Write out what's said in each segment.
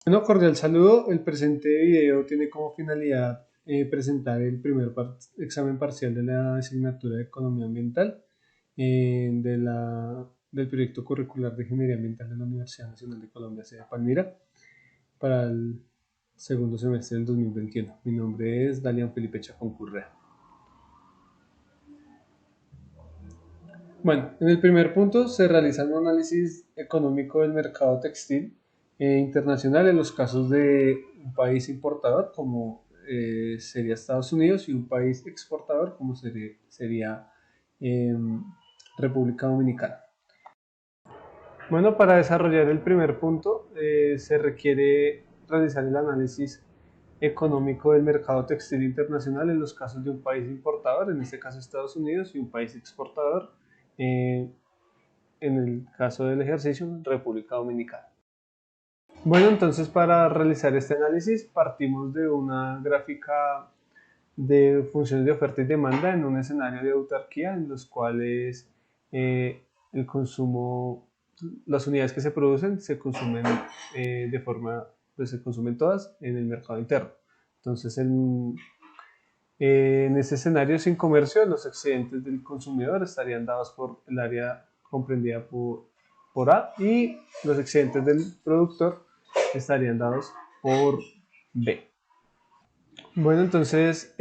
Bueno, cordial saludo. El presente video tiene como finalidad presentar el primer examen parcial de la asignatura de Economía Ambiental del proyecto curricular de Ingeniería Ambiental de la Universidad Nacional de Colombia, sede Palmira, para el segundo semestre del 2021. Mi nombre es Dalian Felipe Chacón Currea. Bueno, en el primer punto se realiza un análisis económico del mercado textil internacional en los casos de un país importador como sería Estados Unidos y un país exportador como sería eh, República Dominicana. Bueno, para desarrollar el primer punto se requiere realizar el análisis económico del mercado textil internacional en los casos de un país importador, en este caso Estados Unidos, y un país exportador, eh, en el caso del ejercicio, República Dominicana. Bueno, entonces para realizar este análisis partimos de una gráfica de funciones de oferta y demanda en un escenario de autarquía en los cuales el consumo, las unidades que se producen se consumen de forma, pues se consumen todas en el mercado interno. Entonces, en ese escenario sin comercio, los excedentes del consumidor estarían dados por el área comprendida por A y los excedentes del productor estarían dados por B. Bueno, entonces,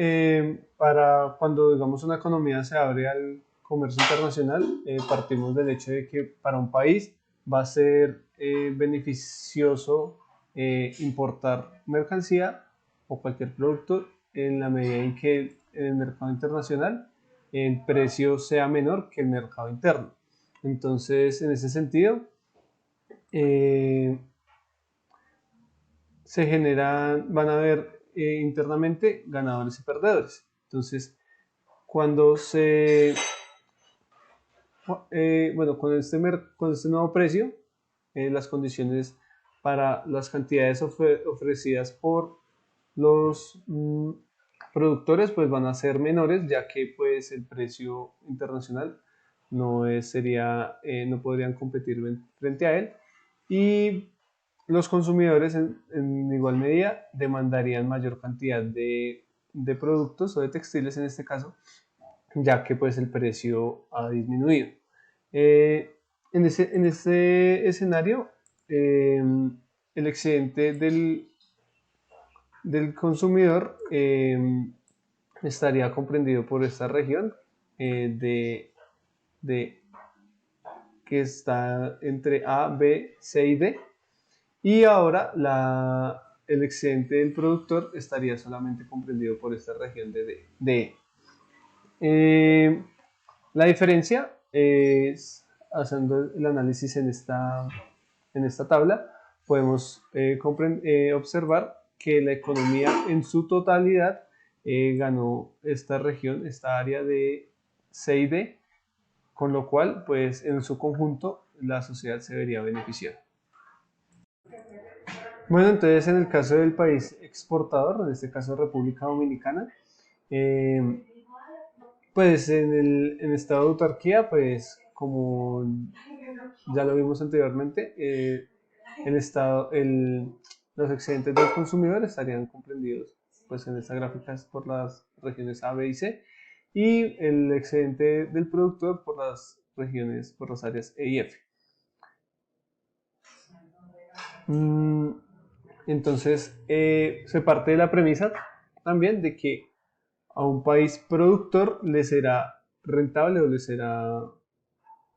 para cuando digamos una economía se abre al comercio internacional, partimos del hecho de que para un país va a ser beneficioso importar mercancía o cualquier producto en la medida en que en el mercado internacional el precio sea menor que el mercado interno. Entonces, en ese sentido, eh, van a haber internamente ganadores y perdedores. Entonces, cuando bueno, con este nuevo precio, las condiciones para las cantidades ofrecidas por los productores pues van a ser menores, ya que pues el precio internacional no podrían competir frente a él, y los consumidores en igual medida demandarían mayor cantidad de productos o de textiles en este caso, ya que pues el precio ha disminuido. Eh, en ese escenario, el excedente del consumidor estaría comprendido por esta región de que está entre A, B, C y D. Y ahora el excedente del productor estaría solamente comprendido por esta región de E. Eh, la diferencia es, haciendo el análisis en esta tabla, podemos observar que la economía en su totalidad ganó esta región, esta área de C y D, con lo cual, pues en su conjunto, la sociedad se vería beneficiada. Bueno, entonces en el caso del país exportador, en este caso República Dominicana, eh, pues en estado de autarquía, pues como ya lo vimos anteriormente, los excedentes del consumidor estarían comprendidos pues en estas gráficas por las regiones A, B y C, y el excedente del productor por las regiones, por las áreas E y F. Mm, entonces, se parte de la premisa también de que a un país productor le será rentable o le será,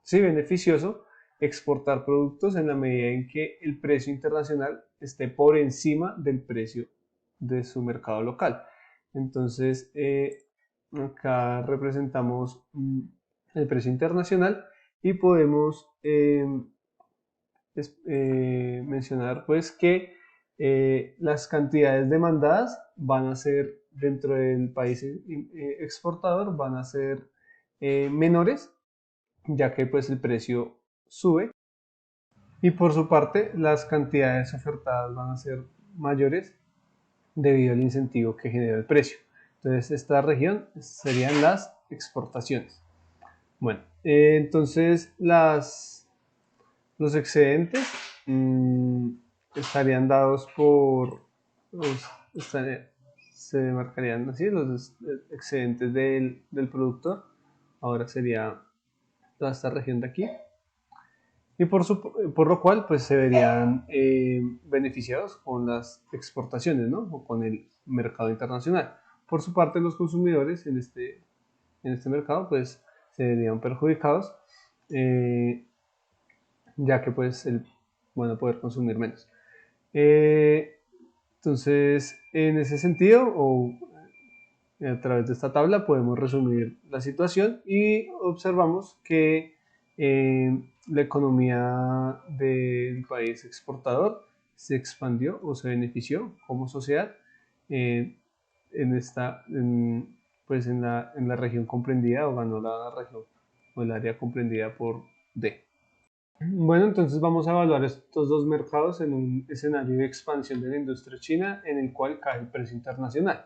sí, beneficioso exportar productos en la medida en que el precio internacional esté por encima del precio de su mercado local. Entonces, acá representamos el precio internacional y podemos mencionar pues que las cantidades demandadas van a ser dentro del país exportador, van a ser menores, ya que pues el precio sube, y por su parte las cantidades ofertadas van a ser mayores debido al incentivo que genera el precio. Entonces esta región serían las exportaciones. Bueno, entonces los excedentes, estarían dados por, los- estaría- se demarcarían así los excedentes del productor. Ahora sería toda esta región de aquí. Y por lo cual pues se verían beneficiados con las exportaciones, ¿no? O con el mercado internacional. Por su parte, los consumidores en este mercado pues se verían perjudicados, eh, ya que pues van a poder consumir menos. Eh, entonces, en ese sentido, o a través de esta tabla podemos resumir la situación y observamos que la economía del país exportador se expandió o se benefició como sociedad eh, en esta, pues en la región comprendida o ganó la región o el área comprendida por D. Bueno, entonces vamos a evaluar estos dos mercados en un escenario de expansión de la industria china en el cual cae el precio internacional.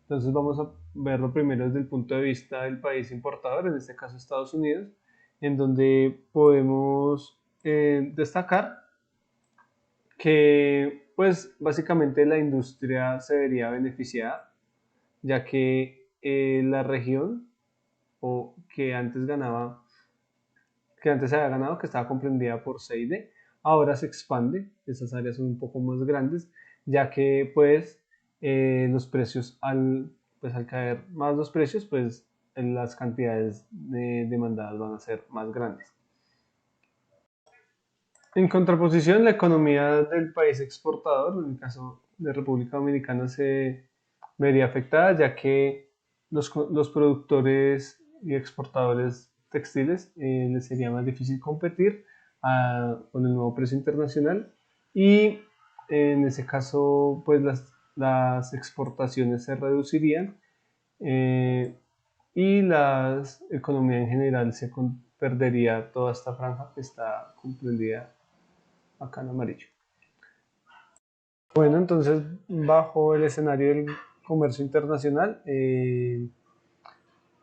Entonces vamos a verlo primero desde el punto de vista del país importador, en este caso Estados Unidos, en donde podemos destacar que pues básicamente la industria se vería beneficiada, ya que la región o que antes había ganado, que estaba comprendida por C y D, ahora se expande, esas áreas son un poco más grandes, ya que pues los precios pues, al caer más los precios, pues las cantidades demandadas van a ser más grandes. En contraposición, la economía del país exportador, en el caso de República Dominicana, se vería afectada, ya que los productores y exportadores textiles les sería más difícil competir con el nuevo precio internacional y en ese caso, pues las exportaciones se reducirían eh, y la economía en general perdería toda esta franja que está comprendida acá en amarillo. Bueno, entonces, bajo el escenario del comercio internacional,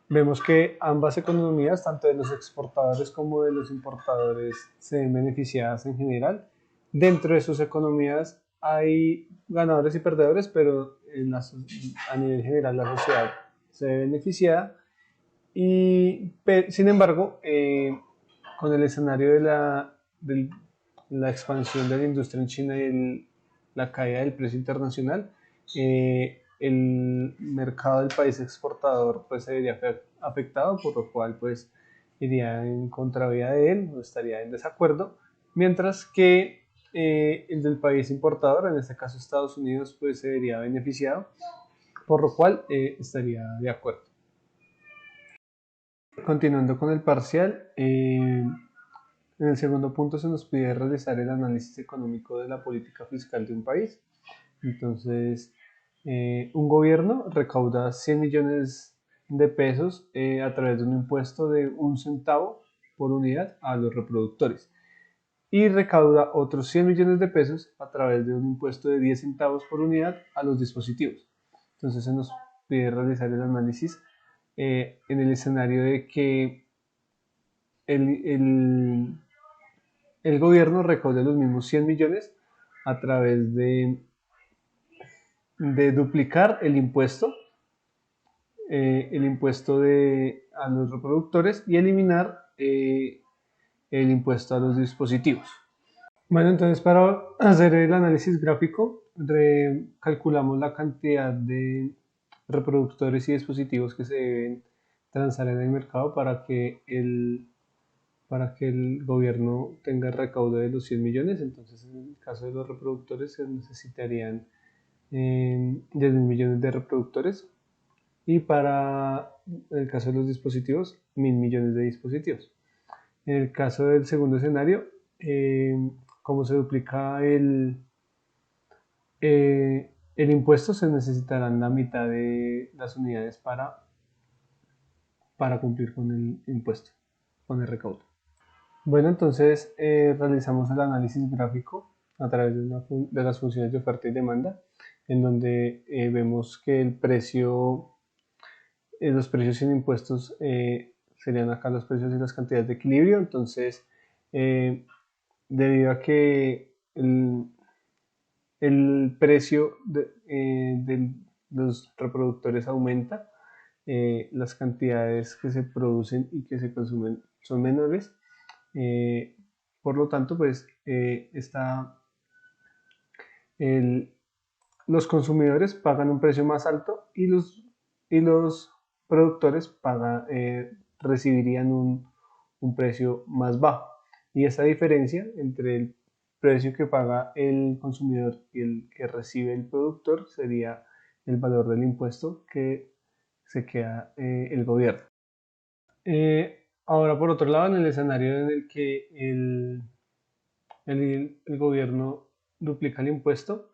vemos que ambas economías, tanto de los exportadores como de los importadores, se ven beneficiadas en general. Dentro de sus economías hay ganadores y perdedores, pero a nivel general la sociedad se ve beneficiada. Sin embargo, con el escenario de la expansión de la industria en China y la caída del precio internacional, el mercado del país exportador pues se vería afectado, por lo cual pues iría en contravía de él, no estaría en desacuerdo, mientras que el del país importador, en este caso Estados Unidos, pues se vería beneficiado, por lo cual estaría de acuerdo. Continuando con el parcial, en el segundo punto se nos pide realizar el análisis económico de la política fiscal de un país. Entonces, un gobierno recauda 100 millones de pesos a través de un impuesto de 1 centavo por unidad a los reproductores y recauda otros 100 millones de pesos a través de un impuesto de 10 centavos por unidad a los dispositivos. Entonces se nos pide realizar el análisis en el escenario de que el, el, el gobierno recaude los mismos 100 millones a través de duplicar el impuesto a los reproductores y eliminar el impuesto a los dispositivos. Bueno, entonces para hacer el análisis gráfico, calculamos la cantidad de reproductores y dispositivos que se deben transar en el mercado para que el gobierno tenga el recaudo de los 100 millones. Entonces, en el caso de los reproductores, se necesitarían 10 mil millones de reproductores. Y para el caso de los dispositivos, 1.000 millones de dispositivos. En el caso del segundo escenario, como se duplica el impuesto, se necesitarán la mitad de las unidades para cumplir con el impuesto, con el recaudo. Bueno, entonces realizamos el análisis gráfico a través de las funciones de oferta y demanda, en donde vemos que los precios sin impuestos serían acá los precios y las cantidades de equilibrio. Entonces, debido a que el precio de los reproductores aumenta, las cantidades que se producen y que se consumen son menores. Por lo tanto, pues el, los consumidores pagan un precio más alto y los productores recibirían un precio más bajo. Y esa diferencia entre el precio que paga el consumidor y el que recibe el productor sería el valor del impuesto que se queda el gobierno. Ahora, por otro lado, en el escenario en el que el gobierno duplica el impuesto,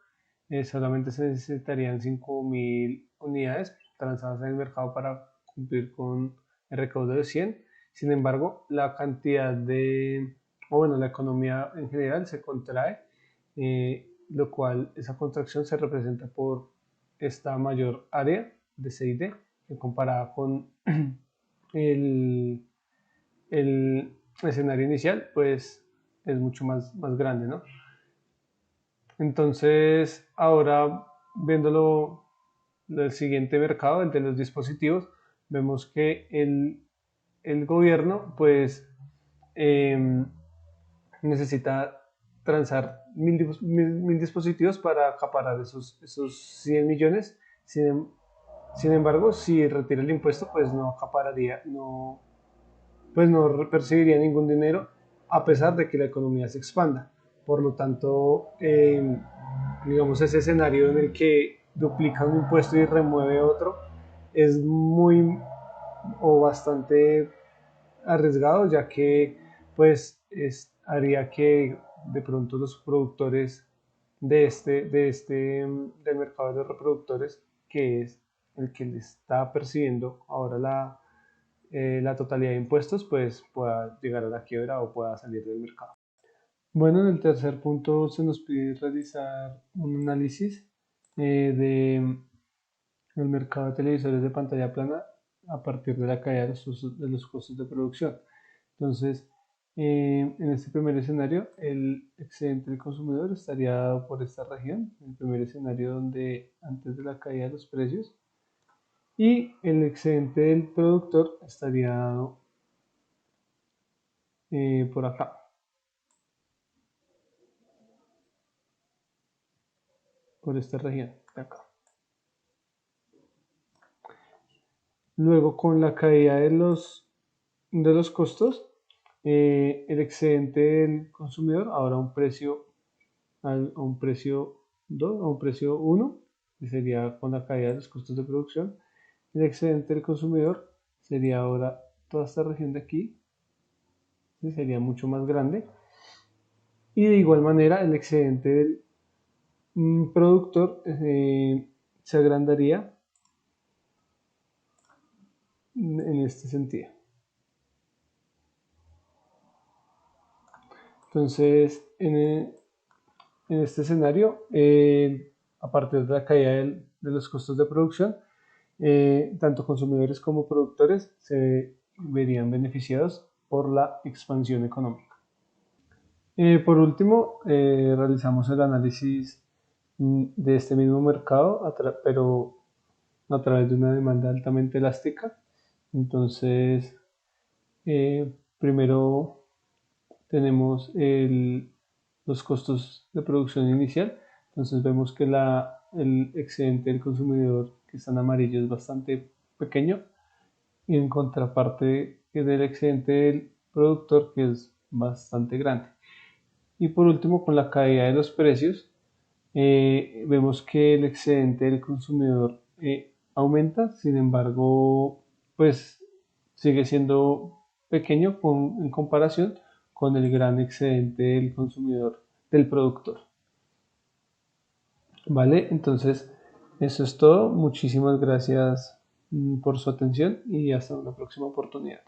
solamente se necesitarían 5.000 unidades transadas en el mercado para cumplir con el recaudo de 100. Sin embargo, la cantidad o bueno, la economía en general se contrae, lo cual esa contracción se representa por esta mayor área de CID que comparada con el, el escenario inicial, pues es mucho más grande, ¿no? Entonces, ahora viéndolo del siguiente mercado, el de los dispositivos, vemos que el gobierno, pues, eh, necesita transar mil dispositivos para acaparar esos 100 millones. Sin embargo, si retira el impuesto, pues no acapararía, pues no percibiría ningún dinero a pesar de que la economía se expanda. Por lo tanto, digamos, ese escenario en el que duplica un impuesto y remueve otro es muy o bastante arriesgado, ya que pues haría que de pronto los productores del mercado de los reproductores, que es el que le está percibiendo ahora la totalidad de impuestos, pues pueda llegar a la quiebra o pueda salir del mercado. Bueno, en el tercer punto se nos pide realizar un análisis del mercado de televisores de pantalla plana a partir de la caída de los costos de producción. Entonces, en este primer escenario, el excedente del consumidor estaría dado por esta región, el primer escenario donde antes de la caída de los precios, y el excedente del productor estaría dado por acá, por esta región de acá. Luego, con la caída de los costos, el excedente del consumidor ahora a un precio 2, a un precio 1, que sería con la caída de los costos de producción. El excedente del consumidor sería ahora toda esta región de aquí, ¿sí? Sería mucho más grande. Y de igual manera, el excedente del productor se agrandaría en este sentido. Entonces, en este escenario, a partir de la caída de los costos de producción, tanto consumidores como productores se verían beneficiados por la expansión económica. Por último, realizamos el análisis de este mismo mercado, pero a través de una demanda altamente elástica. Entonces, primero tenemos los costos de producción inicial. Entonces vemos que el excedente del consumidor, que está en amarillo, es bastante pequeño, y en contraparte del excedente del productor, que es bastante grande. Y por último, con la caída de los precios, vemos que el excedente del consumidor aumenta. Sin embargo, pues sigue siendo pequeño en comparación con el gran excedente del consumidor, del productor. Vale, entonces eso es todo. Muchísimas gracias por su atención y hasta una próxima oportunidad.